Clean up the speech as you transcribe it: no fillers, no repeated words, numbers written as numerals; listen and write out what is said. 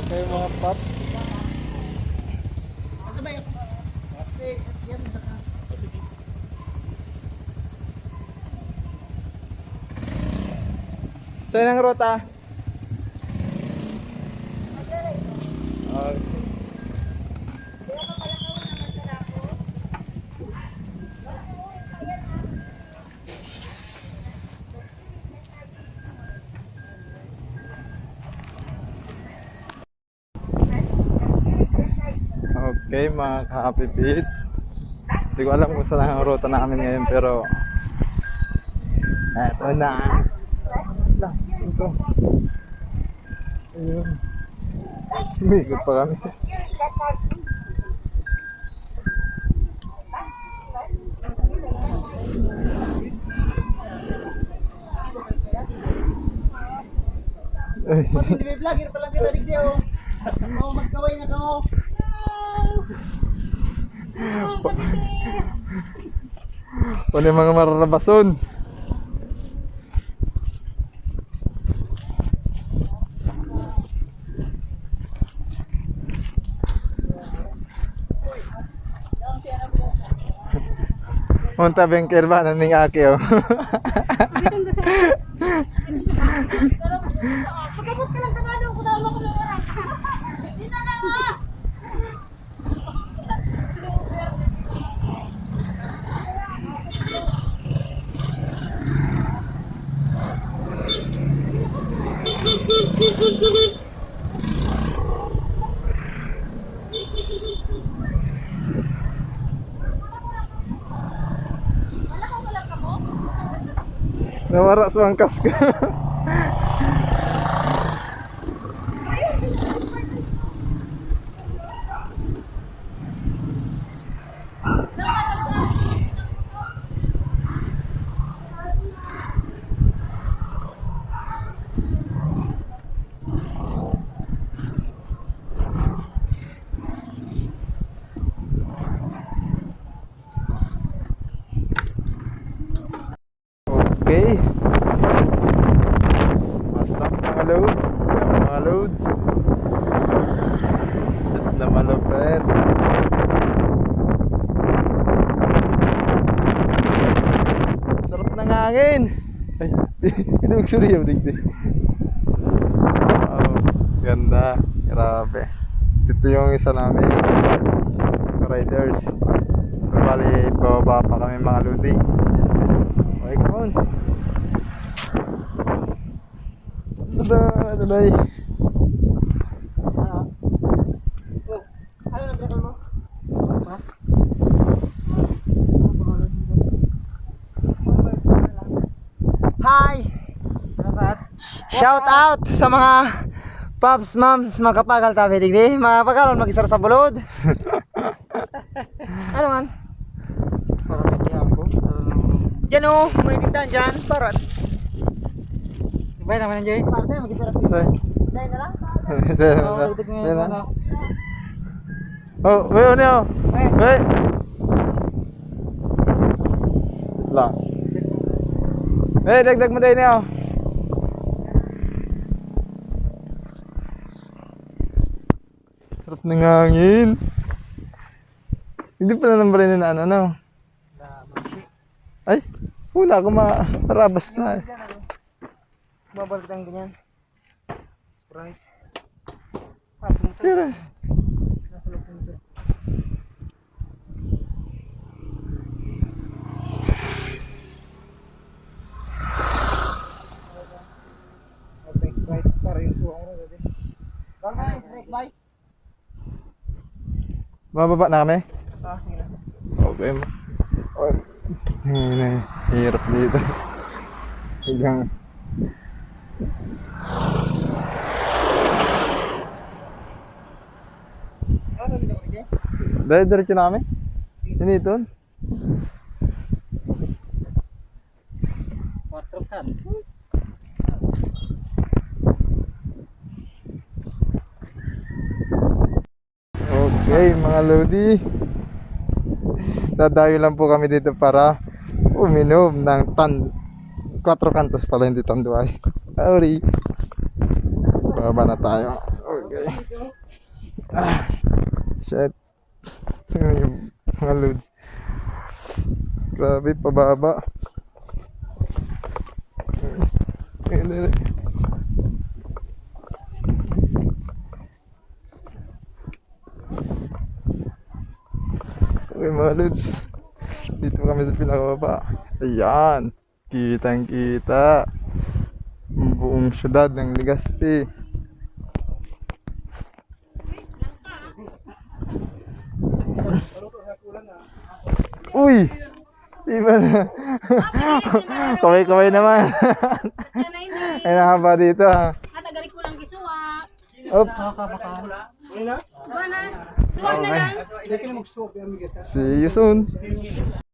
Okay mga paps. Saan ang ruta? Okay. Okay mga ka-happy beats. Hindi ko alam kung saan ang ruta namin ngayon pero eto na. Ito. Ayun. Umikot pa kami. Vlogger pa lang kita digdi oh. Oh, magkaway na ka oh. Ano yung mga mararabason? Munta bengkel ba naning aki oh. Pagkabot ka lang sa kano, kung tawag ko ng oras. Hindi na lang ah! Nawara sa angkas ka. Okay. Masak mga loads. Mga loads. Shit na malupit. Sarap ng hangin. Ay, pinag-suri yung digdi. Oh, ganda. Grabe. Ito yung isa namin riders. Bali, bababa pa kami mga lodi. Okay, come on. Daday. Ano nang break mo? Ha? Hi! Shout out sa mga Pops, Moms, mga kapagal tabi digdi. Mga pagalon mag-isar sa bulod. Ano man? Para hindi ako. Diyan o, may tindahan dyan. Para. Ibay naman nandiyo. Para tayo mag-isar sa bulod. Dahil na lang. Oh, wait, ano yun? Wait. Lang. Eh, dagdag mo tayo niyo. Sarap ng hangin. Hindi pala nang barinin na ano. Ay, wala ko marabas na. Babal kitang ganyan. Sprite. Tira. Sprite para yung suwang mo dati. Bang, Sprite bye. Mababa na kami? Sige na. Okay mo. Oh, hirap dito. Hanggang Ano sabi ko dito? diretso na kami. Diniton. 4 kan. Okay mga lodi, dadayo lang po kami dito para uminom ng 4 kantos pala, hindi Tanduay. Sorry. Baba na tayo. Okay. Shit. Yung mga loads. Grabe, pababa. Okay mga loads. Dito kami sa pinakababa. Ayan. Kitang kita. Ang buong syudad ng Legazpi. Uy! Iba na. Kaway-kaway naman. Yan na ini. Ay nakaba dito ha. Atagari ko lang gisuwa. Oops. Ba na? Suwag na lang. See you soon.